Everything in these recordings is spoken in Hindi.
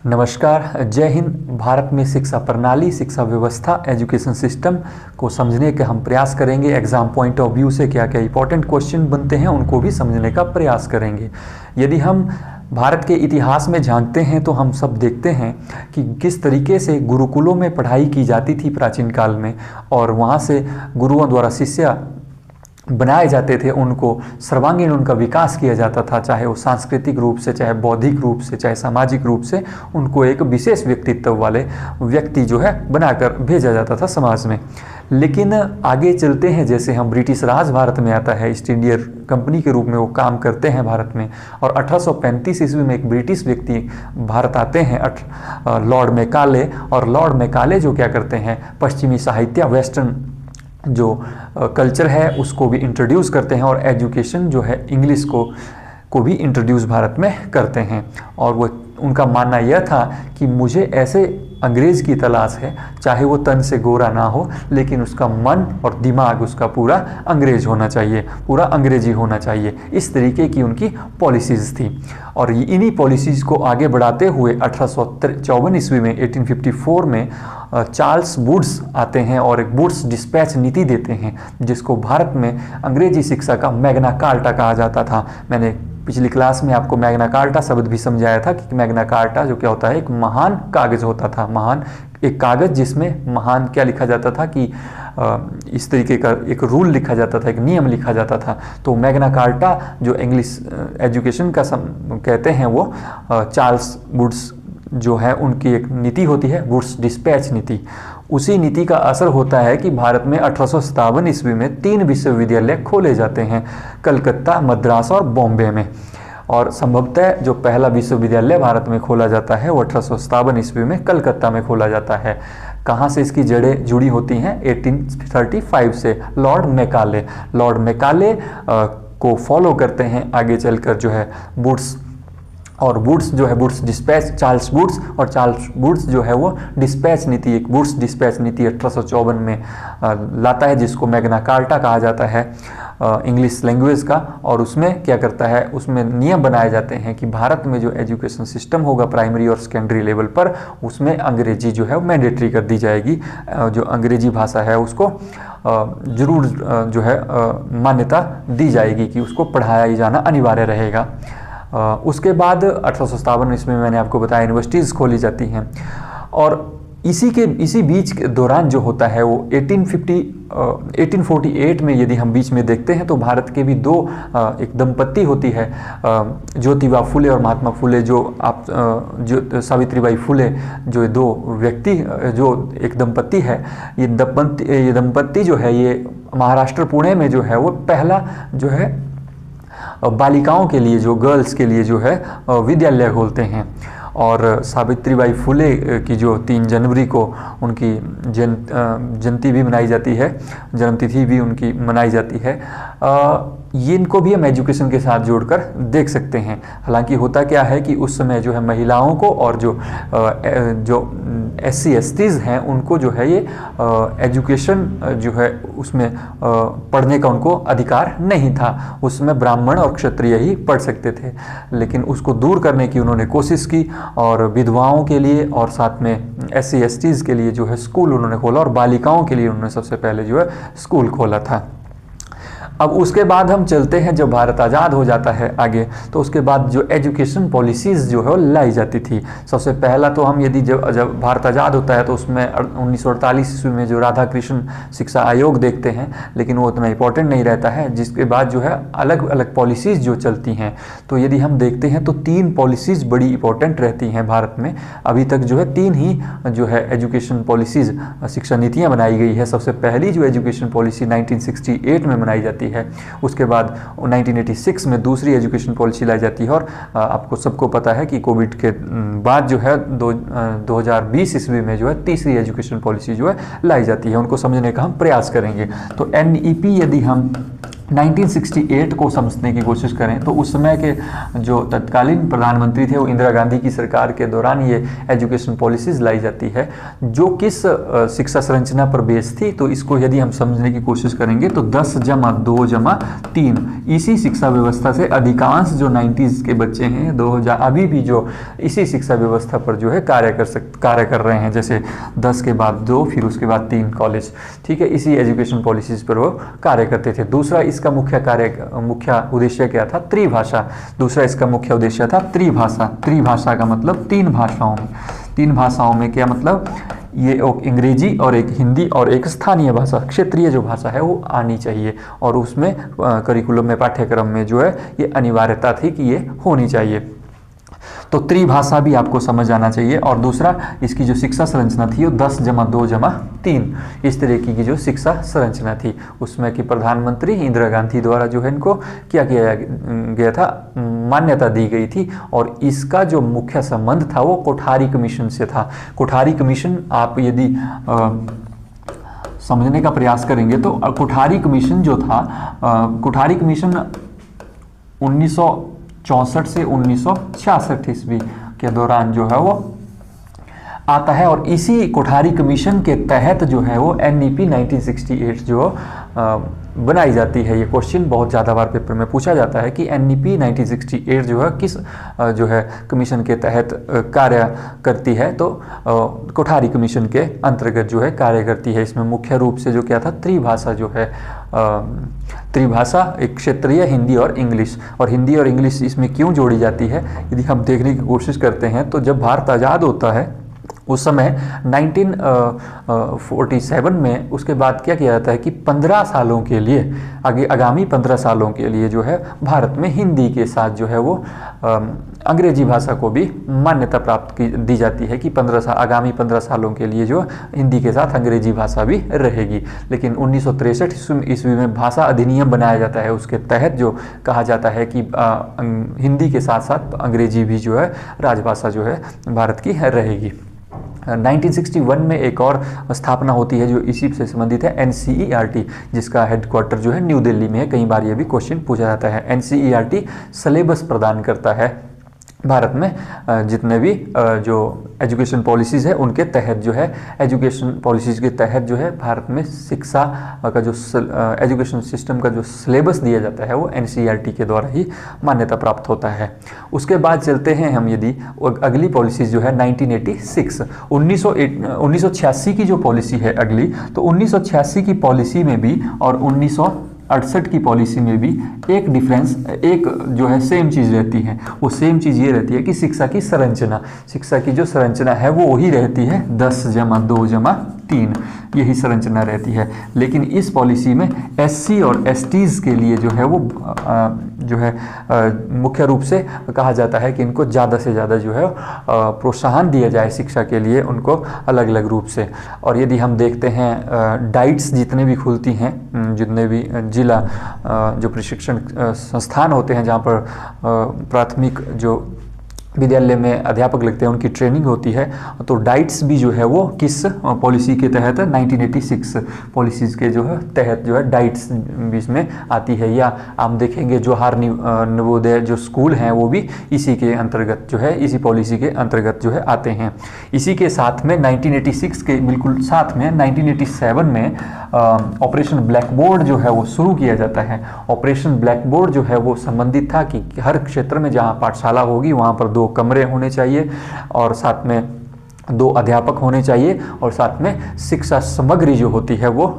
नमस्कार, जय हिंद। भारत में शिक्षा प्रणाली, शिक्षा व्यवस्था, एजुकेशन सिस्टम को समझने के हम प्रयास करेंगे। एग्ज़ाम पॉइंट ऑफ व्यू से क्या क्या इंपॉर्टेंट क्वेश्चन बनते हैं उनको भी समझने का प्रयास करेंगे। यदि हम भारत के इतिहास में झांकते हैं तो हम सब देखते हैं कि किस तरीके से गुरुकुलों में पढ़ाई की जाती थी प्राचीन काल में, और वहाँ से गुरुओं द्वारा शिष्य बनाए जाते थे, उनको सर्वांगीण उनका विकास किया जाता था, चाहे वो सांस्कृतिक रूप से, चाहे बौद्धिक रूप से, चाहे सामाजिक रूप से। उनको एक विशेष व्यक्तित्व वाले व्यक्ति जो है बनाकर भेजा जाता था समाज में। लेकिन आगे चलते हैं, जैसे हम ब्रिटिश राज भारत में आता है, ईस्ट इंडिया कंपनी के रूप में वो काम करते हैं भारत में, और 1835 ईस्वी में एक ब्रिटिश व्यक्ति भारत आते हैं, लॉर्ड मैकाले। और लॉर्ड मैकाले जो क्या करते हैं, पश्चिमी साहित्य, वेस्टर्न जो कल्चर है उसको भी इंट्रोड्यूस करते हैं, और एजुकेशन जो है इंग्लिश को भी इंट्रोड्यूस भारत में करते हैं। और वो उनका मानना यह था कि मुझे ऐसे अंग्रेज़ की तलाश है, चाहे वो तन से गोरा ना हो, लेकिन उसका मन और दिमाग उसका पूरा अंग्रेज होना चाहिए, पूरा अंग्रेजी होना चाहिए। इस तरीके की उनकी पॉलिसीज़ थी। और इन्हीं पॉलिसीज़ को आगे बढ़ाते हुए 1854 ईस्वी में, 1854 में चार्ल्स वुड्स आते हैं और एक वुड्स डिस्पैच नीति देते हैं, जिसको भारत में अंग्रेजी शिक्षा का मैग्ना कार्टा कहा जाता था। मैंने पिछली क्लास में आपको मैग्ना कार्टा शब्द भी समझाया था कि मैग्ना कार्टा जो क्या होता है, एक महान कागज होता था। महान एक कागज जिसमें महान क्या लिखा जाता था कि इस तरीके का एक रूल लिखा जाता था, एक नियम लिखा जाता था। तो मैग्ना कार्टा जो इंग्लिश एजुकेशन का कहते हैं, वो चार्ल्स वुड्स जो है उनकी एक नीति होती है, वुड्स डिस्पैच नीति। उसी नीति का असर होता है कि भारत में 1857 ईस्वी में 3 विश्वविद्यालय खोले जाते हैं, कलकत्ता, मद्रास और बॉम्बे में। और संभवतः जो पहला विश्वविद्यालय भारत में खोला जाता है वो 1857 ईस्वी में कलकत्ता में खोला जाता है। कहाँ से इसकी जड़ें जुड़ी होती हैं? 1835 से। लॉर्ड मैकाले को फॉलो करते हैं आगे चलकर जो है वुड्स, और वुड्स जो है वुड्स डिस्पैच, चार्ल्स वुड्स जो है वो डिस्पैच नीति, एक वुड्स डिस्पैच नीति 1854 में लाता है, जिसको मैग्ना कार्टा कहा जाता है इंग्लिश लैंग्वेज का। और उसमें क्या करता है, उसमें नियम बनाए जाते हैं कि भारत में जो एजुकेशन सिस्टम होगा प्राइमरी और सेकेंडरी लेवल पर, उसमें अंग्रेजी जो है वो मैंडेटरी कर दी जाएगी। जो अंग्रेजी भाषा है उसको जरूर जो है मान्यता दी जाएगी कि उसको पढ़ाया ही जाना अनिवार्य रहेगा। उसके बाद 1857 ईस्वी में मैंने आपको बताया यूनिवर्सिटीज़ खोली जाती हैं। और इसी बीच के दौरान जो होता है वो 1848 में यदि हम बीच में देखते हैं तो भारत के भी दो एक दंपत्ति होती है, ज्योतिबा फुले और महात्मा फुले, जो सावित्रीबाई फुले, जो दो व्यक्ति, जो एक दंपत्ति है। ये दंपत्ति जो है ये महाराष्ट्र पुणे में जो है वो पहला जो है बालिकाओं के लिए, जो गर्ल्स के लिए जो है विद्यालय खोलते हैं। और सावित्रीबाई फुले की जो 3 जनवरी को उनकी जयंती भी मनाई जाती है, जन्मतिथि भी उनकी मनाई जाती है। ये इनको भी हम एजुकेशन के साथ जोड़कर देख सकते हैं। हालांकि होता क्या है कि उस समय जो है महिलाओं को और जो SC STs हैं उनको जो है ये एजुकेशन जो है उसमें पढ़ने का उनको अधिकार नहीं था। उस समय ब्राह्मण और क्षत्रिय ही पढ़ सकते थे, लेकिन उसको दूर करने की उन्होंने कोशिश की, और विधवाओं के लिए और साथ में SC STs के लिए जो है स्कूल उन्होंने खोला, और बालिकाओं के लिए उन्होंने सबसे पहले जो है स्कूल खोला था। अब उसके बाद हम चलते हैं, जब भारत आज़ाद हो जाता है आगे, तो उसके बाद जो एजुकेशन पॉलिसीज़ जो है वो लाई जाती थी। सबसे पहला तो हम यदि जब भारत आज़ाद होता है तो उसमें 1948 ईस्वी में जो राधा कृष्ण शिक्षा आयोग देखते हैं, लेकिन वो उतना इंपॉर्टेंट नहीं रहता है। जिसके बाद जो है अलग अलग पॉलिसीज़ जो चलती हैं, तो यदि हम देखते हैं तो 3 पॉलिसीज़ बड़ी इंपॉर्टेंट रहती हैं भारत में। अभी तक जो है 3 ही जो है एजुकेशन पॉलिसीज़, शिक्षा नीतियाँ बनाई गई है। सबसे पहली जो एजुकेशन पॉलिसी 1968 में बनाई जाती है, उसके बाद 1986 में दूसरी एजुकेशन पॉलिसी लाई जाती है, और आपको सबको पता है कि कोविड के बाद जो है 2020 ईस्वी में जो है तीसरी एजुकेशन पॉलिसी जो है लाई जाती है। उनको समझने का हम प्रयास करेंगे। तो NEP यदि हम 1968 को समझने की कोशिश करें तो उस समय के जो तत्कालीन प्रधानमंत्री थे वो इंदिरा गांधी की सरकार के दौरान ये एजुकेशन पॉलिसीज लाई जाती है जो किस शिक्षा संरचना पर बेस थी। तो इसको यदि हम समझने की कोशिश करेंगे तो 10+2+3 इसी शिक्षा व्यवस्था से अधिकांश जो 90s के बच्चे हैं 2000 अभी भी जो इसी शिक्षा व्यवस्था पर जो है कार्य कर रहे हैं, जैसे 10 के बाद 2 फिर उसके बाद 3 कॉलेज, ठीक है, इसी एजुकेशन पॉलिसीज पर वो कार्य करते थे। दूसरा इसका मुख्य उद्देश्य क्या था? त्रिभाषा। दूसरा इसका मुख्य उद्देश्य था त्रिभाषा। त्रिभाषा का मतलब 3 भाषाओं में। 3 भाषाओं में क्या मतलब? ये एक अंग्रेजी और एक हिंदी और एक स्थानीय भाषा, क्षेत्रीय जो भाषा है वो आनी चाहिए, और उसमें करिकुलम में, पाठ्यक्रम में जो है ये अनिवार्यता थी कि ये होनी चाहिए। तो त्रिभाषा भी आपको समझ आना चाहिए। और दूसरा इसकी जो शिक्षा संरचना थी वो 10+2+3 इस तरीके की जो शिक्षा संरचना थी, उसमें कि प्रधानमंत्री इंदिरा गांधी द्वारा जो है इनको क्या किया गया था? मान्यता दी गई थी। और इसका जो मुख्य संबंध था वो कोठारी कमीशन से था। कोठारी कमीशन आप यदि समझने का प्रयास करेंगे तो कोठारी कमीशन जो था, कोठारी कमीशन 1964 से 1966 ईस्वी के दौरान जो है वो आता है, और इसी कोठारी कमीशन के तहत जो है वो NEP 1968 जो बनाई जाती है। ये क्वेश्चन बहुत ज़्यादा बार पेपर में पूछा जाता है कि NEP 1968 जो है किस जो है कमीशन के तहत कार्य करती है? तो कोठारी कमीशन के अंतर्गत जो है कार्य करती है। इसमें मुख्य रूप से जो क्या था? त्रिभाषा जो है, त्रिभाषा, एक क्षेत्रीय हिंदी और इंग्लिश। और हिंदी और इंग्लिश इसमें क्यों जोड़ी जाती है यदि हम देखने की कोशिश करते हैं तो जब भारत आज़ाद होता है उस समय 1947 में उसके बाद क्या किया जाता है कि 15 सालों के लिए, आगामी 15 सालों के लिए जो है भारत में हिंदी के साथ जो है वो अंग्रेजी भाषा को भी मान्यता प्राप्त दी जाती है कि आगामी 15 सालों के लिए जो हिंदी के साथ अंग्रेजी भाषा भी रहेगी। लेकिन 1963 ईस्वी में भाषा अधिनियम बनाया जाता है, उसके तहत जो कहा जाता है कि हिंदी के साथ साथ अंग्रेजी भी जो है राजभाषा जो है भारत की रहेगी। 1961 में एक और स्थापना होती है जो इसी से संबंधित है, NCERT, जिसका हेडक्वार्टर जो है न्यू दिल्ली में है। कई बार ये भी क्वेश्चन पूछा जाता है। NCERT सिलेबस प्रदान करता है भारत में, जितने भी जो एजुकेशन पॉलिसीज़ है उनके तहत जो है, एजुकेशन पॉलिसीज़ के तहत जो है भारत में शिक्षा का जो एजुकेशन सिस्टम का जो सिलेबस दिया जाता है वो NCERT के द्वारा ही मान्यता प्राप्त होता है। उसके बाद चलते हैं हम, यदि अगली पॉलिसीज़ जो है 1986 1986 की जो पॉलिसी है अगली, तो 1986 की पॉलिसी में भी और 1968 की पॉलिसी में भी एक डिफरेंस, एक जो है सेम चीज़ रहती है। वो सेम चीज़ ये रहती है कि शिक्षा की जो संरचना है वो वही रहती है, 10+2+3 यही संरचना रहती है। लेकिन इस पॉलिसी में SC और STs के लिए जो है वो जो है मुख्य रूप से कहा जाता है कि इनको ज़्यादा से ज़्यादा जो है प्रोत्साहन दिया जाए शिक्षा के लिए, उनको अलग अलग रूप से। और यदि हम देखते हैं डाइट्स जितने भी खुलती हैं, जितने भी जिला जो प्रशिक्षण संस्थान होते हैं जहाँ पर प्राथमिक जो विद्यालय में अध्यापक लगते हैं उनकी ट्रेनिंग होती है, तो डाइट्स भी जो है वो किस पॉलिसी के तहत 1986 पॉलिसीज़ के जो है तहत जो है डाइट्स भी इसमें आती है। या आप देखेंगे जोहार नवोदय जो स्कूल हैं वो भी इसी के अंतर्गत जो है, इसी पॉलिसी के अंतर्गत जो है आते हैं। इसी के साथ में 1986 के बिल्कुल साथ में 1987 में ऑपरेशन ब्लैक बोर्ड जो है वो शुरू किया जाता है। ऑपरेशन ब्लैक बोर्ड जो है वो संबंधित था कि हर क्षेत्र में जहाँ पाठशाला होगी वहाँ पर 2 कमरे होने चाहिए और साथ में 2 अध्यापक होने चाहिए, और साथ में शिक्षा सामग्री जो होती है वो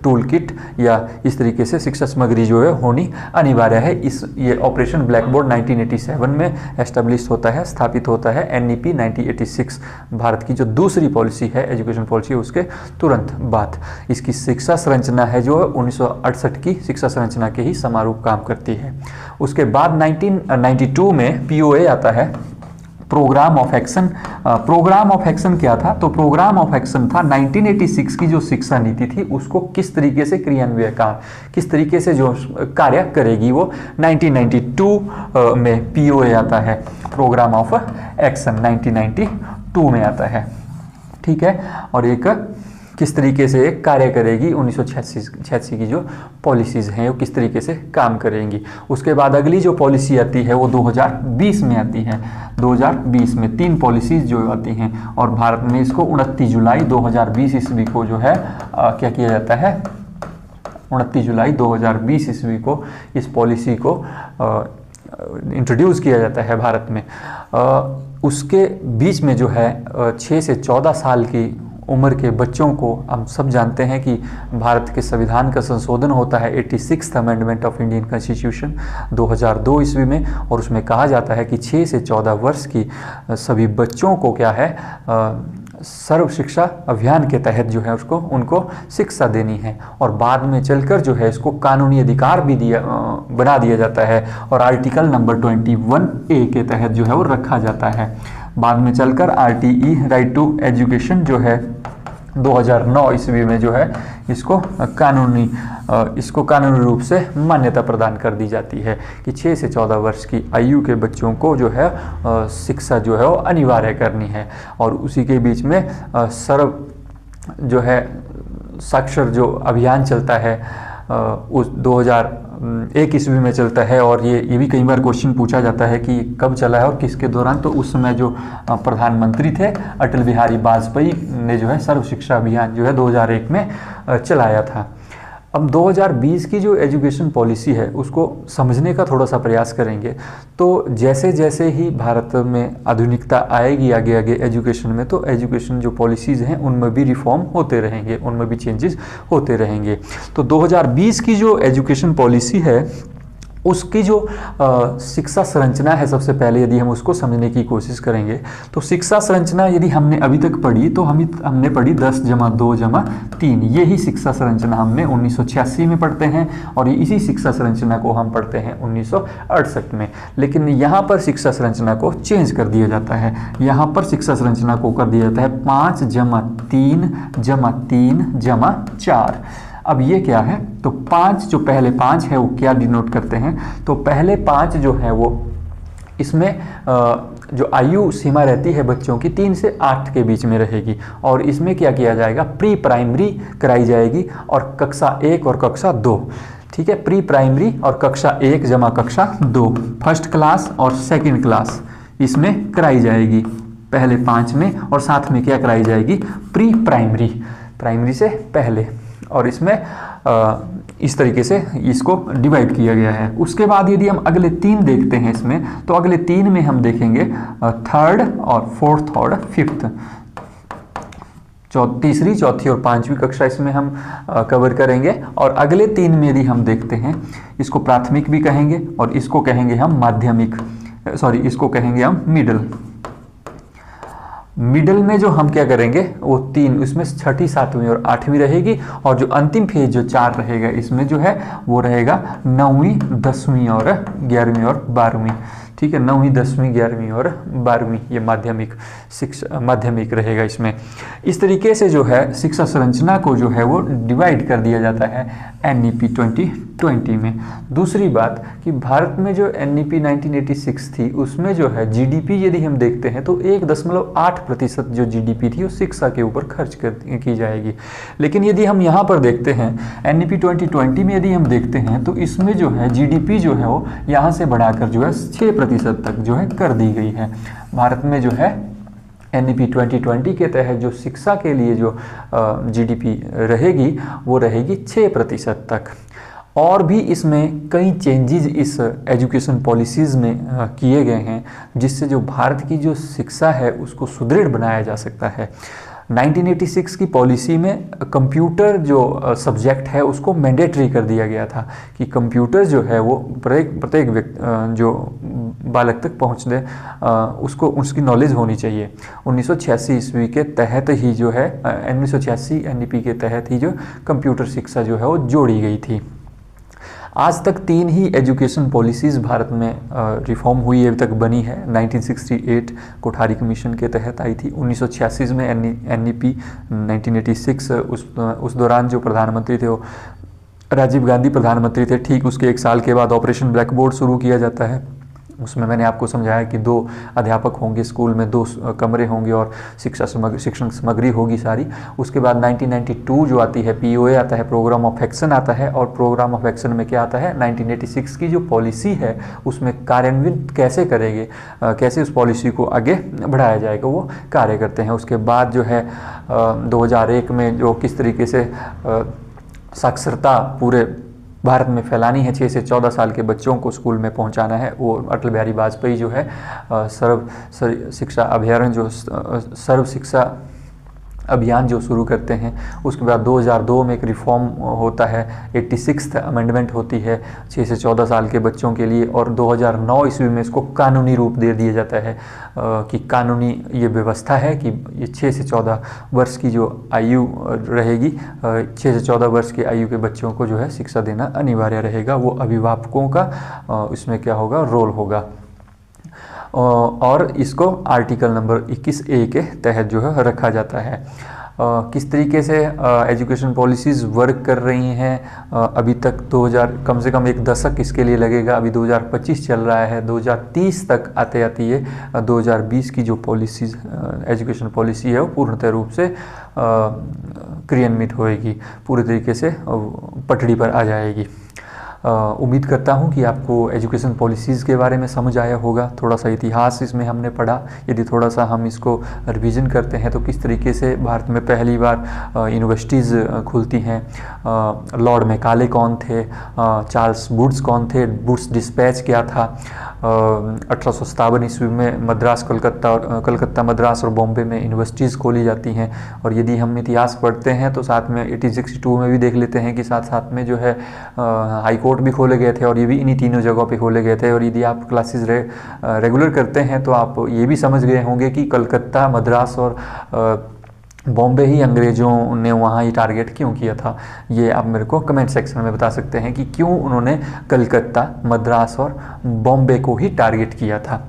टूल किट या इस तरीके से शिक्षा सामग्री जो है होनी अनिवार्य है। ये ऑपरेशन ब्लैक बोर्ड 1987 में एस्टेब्लिश होता है, स्थापित होता है। NEP 1986 भारत की जो दूसरी पॉलिसी है, एजुकेशन पॉलिसी, उसके तुरंत बाद इसकी शिक्षा संरचना है जो 1968 की शिक्षा संरचना के ही समारूप काम करती है। उसके बाद 1992 में POA आता है, programme of action. Programme of action क्या था? तो प्रोग्राम ऑफ एक्शन था 1986 की जो शिक्षा नीति थी उसको किस तरीके से क्रियान्वयन का, किस तरीके से जो कार्य करेगी वो 1992 में POA आता है, प्रोग्राम ऑफ एक्शन 1992 में आता है, ठीक है। और एक किस तरीके से कार्य करेगी, 1986 की जो पॉलिसीज़ हैं वो किस तरीके से काम करेंगी। उसके बाद अगली जो पॉलिसी आती है वो 2020 में आती है। 2020 में 3 पॉलिसीज़ जो आती हैं और भारत में इसको 29 जुलाई 2020 ईस्वी को जो है क्या किया जाता है, 29 जुलाई 2020 ईस्वी को इस पॉलिसी को इंट्रोड्यूस किया जाता है भारत में। उसके बीच में जो है 6 से 14 साल की उम्र के बच्चों को, हम सब जानते हैं कि भारत के संविधान का संशोधन होता है 86th amendment of Indian constitution 2002 ईस्वी में, और उसमें कहा जाता है कि 6 से 14 वर्ष की सभी बच्चों को क्या है सर्व शिक्षा अभियान के तहत जो है उसको उनको शिक्षा देनी है, और बाद में चलकर जो है इसको कानूनी अधिकार भी बना दिया जाता है और आर्टिकल नंबर 21A के तहत जो है वो रखा जाता है। बाद में चलकर RTE राइट टू एजुकेशन जो है 2009 ईस्वी में जो है इसको कानूनी रूप से मान्यता प्रदान कर दी जाती है कि 6 से 14 वर्ष की आयु के बच्चों को जो है शिक्षा जो है वो अनिवार्य करनी है। और उसी के बीच में सर्व जो है साक्षर जो अभियान चलता है उस 2001 ईस्वी में चलता है, और ये भी कई बार क्वेश्चन पूछा जाता है कि कब चला है और किसके दौरान। तो उस समय जो प्रधानमंत्री थे अटल बिहारी वाजपेयी ने जो है सर्व शिक्षा अभियान जो है 2001 में चलाया था। अब 2020 की जो एजुकेशन पॉलिसी है उसको समझने का थोड़ा सा प्रयास करेंगे। तो जैसे जैसे ही भारत में आधुनिकता आएगी आगे आगे एजुकेशन में, तो एजुकेशन जो पॉलिसीज़ हैं उनमें भी रिफॉर्म होते रहेंगे, उनमें भी चेंजेस होते रहेंगे। तो 2020 की जो एजुकेशन पॉलिसी है उसकी जो शिक्षा संरचना है, सबसे पहले यदि हम उसको समझने की कोशिश करेंगे तो शिक्षा संरचना यदि हमने अभी तक पढ़ी तो हमने पढ़ी 10+2+3, यही शिक्षा संरचना हमने 1986 में पढ़ते हैं, और इसी शिक्षा संरचना को हम पढ़ते हैं 1968 में। लेकिन यहाँ पर शिक्षा संरचना को चेंज कर दिया जाता है, यहाँ पर शिक्षा संरचना को कर दिया जाता है 5+3+3+4। अब ये क्या है, तो 5 जो पहले 5 है वो क्या डिनोट करते हैं, तो पहले 5 जो है वो इसमें जो आयु सीमा रहती है बच्चों की 3 से 8 के बीच में रहेगी, और इसमें क्या किया जाएगा, प्री प्राइमरी कराई जाएगी और कक्षा 1 और कक्षा 2, ठीक है, प्री प्राइमरी और कक्षा 1 जमा कक्षा 2, फर्स्ट क्लास और सेकंड क्लास इसमें कराई जाएगी पहले 5 में, और साथ में क्या कराई जाएगी, प्री प्राइमरी, प्राइमरी से पहले, और इसमें इस तरीके से इसको डिवाइड किया गया है। उसके बाद यदि हम अगले 3 देखते हैं इसमें, तो अगले 3 में हम देखेंगे 3rd और 4th और 5th, तीसरी, चौथी और 5वीं कक्षा इसमें हम कवर करेंगे। और अगले 3 में यदि हम देखते हैं, इसको प्राथमिक भी कहेंगे और इसको कहेंगे हम माध्यमिक, इसको कहेंगे हम मिडिल में जो हम क्या करेंगे वो 3, उसमें 6ठी 7वीं और 8वीं रहेगी, और जो अंतिम फेज जो 4 रहेगा इसमें जो है वो रहेगा 9वीं 10वीं और 11वीं और 12वीं, ठीक है, 9वीं 10वीं 11वीं और 12वीं ये माध्यमिक रहेगा इसमें। इस तरीके से जो है शिक्षा संरचना को जो है वो डिवाइड कर दिया जाता है NEP 2020 में। दूसरी बात कि भारत में जो NEP 1986 थी उसमें जो है GDP यदि हम देखते हैं तो 1.8% जो GDP थी वो शिक्षा के ऊपर खर्च की जाएगी। लेकिन यदि हम यहाँ पर देखते हैं NEP 2020 में यदि हम देखते हैं तो इसमें जो है GDP जो है वो यहाँ से बढ़ाकर जो है 6% तक जो है कर दी गई है। भारत में जो है NEP 2020 के तहत जो शिक्षा के लिए जो GDP रहेगी वो रहेगी 6% तक। और भी इसमें कई चेंजेस इस एजुकेशन पॉलिसीज़ में किए गए हैं जिससे जो भारत की जो शिक्षा है उसको सुदृढ़ बनाया जा सकता है। 1986 की पॉलिसी में कंप्यूटर जो सब्जेक्ट है उसको मैंडेटरी कर दिया गया था कि कंप्यूटर जो है वो प्रत्येक व्यक्ति जो बालक तक पहुँचने उसको उसकी नॉलेज होनी चाहिए। 1986 ईस्वी के तहत ही जो है 1986 NEP के तहत ही जो कंप्यूटर शिक्षा जो है वो जोड़ी गई थी। आज तक 3 ही एजुकेशन पॉलिसीज़ भारत में रिफॉर्म हुई अभी तक बनी है। 1968 कोठारी कमीशन के तहत आई थी। 1986 में NEP 1986 उस दौरान जो प्रधानमंत्री थे वो राजीव गांधी प्रधानमंत्री थे। ठीक उसके 1 साल के बाद ऑपरेशन ब्लैक बोर्ड शुरू किया जाता है उसमें मैंने आपको समझाया कि 2 अध्यापक होंगे स्कूल में, 2 कमरे होंगे और शिक्षण सामग्री होगी सारी। उसके बाद 1992 जो आती है POA आता है, प्रोग्राम ऑफ एक्शन आता है, और प्रोग्राम ऑफ एक्शन में क्या आता है 1986 की जो पॉलिसी है उसमें कार्यान्वित कैसे करेंगे, कैसे उस पॉलिसी को आगे बढ़ाया जाएगा वो कार्य करते हैं। उसके बाद जो है 2001 में जो किस तरीके से साक्षरता पूरे भारत में फैलानी है, 6 से 14 साल के बच्चों को स्कूल में पहुंचाना है, वो अटल बिहारी वाजपेयी जो है सर्व शिक्षा अभियान जो सर्व शिक्षा अभियान जो शुरू करते हैं। उसके बाद 2002 में एक रिफॉर्म होता है, 86th अमेंडमेंट होती है 6 से 14 साल के बच्चों के लिए, और 2009 ईस्वी में इसको कानूनी रूप दे दिया जाता है कि कानूनी ये व्यवस्था है कि ये 6 से 14 वर्ष की जो आयु रहेगी, 6 से 14 वर्ष की आयु के बच्चों को जो है शिक्षा देना अनिवार्य रहेगा। वो अभिभावकों का इसमें क्या होगा, रोल होगा। और इसको आर्टिकल नंबर 21A के तहत जो है रखा जाता है। किस तरीके से एजुकेशन पॉलिसीज़ वर्क कर रही हैं अभी तक, 2000 कम से कम एक दशक इसके लिए लगेगा, अभी 2025 चल रहा है, 2030 तक आते आती है 2020 की जो पॉलिसीज़ एजुकेशन पॉलिसी है वो पूर्णतः रूप से क्रियान्वित होएगी, पूरी तरीके से पटड़ी पर आ जाएगी। उम्मीद करता हूँ कि आपको एजुकेशन पॉलिसीज़ के बारे में समझ आया होगा। थोड़ा सा इतिहास इसमें हमने पढ़ा, यदि थोड़ा सा हम इसको रिवीजन करते हैं तो किस तरीके से भारत में पहली बार यूनिवर्सिटीज़ खुलती हैं, लॉर्ड मैकाले कौन थे, चार्ल्स वुड्स कौन थे, वुड्स डिस्पैच क्या था, 1857 ईस्वी में कलकत्ता मद्रास और बॉम्बे में यूनिवर्सिटीज़ खोली जाती हैं। और यदि हम इतिहास पढ़ते हैं तो साथ में 1862 में भी देख लेते हैं कि साथ साथ में जो है हाई कोर्ट भी खोले गए थे, और ये भी इन्हीं तीनों जगहों पे खोले गए थे। और यदि आप क्लासेस रेगुलर करते हैं तो आप ये भी समझ गए होंगे कि कलकत्ता, मद्रास और बॉम्बे ही अंग्रेज़ों ने वहाँ ही टारगेट क्यों किया था। ये आप मेरे को कमेंट सेक्शन में बता सकते हैं कि क्यों उन्होंने कलकत्ता, मद्रास और बॉम्बे को ही टारगेट किया था।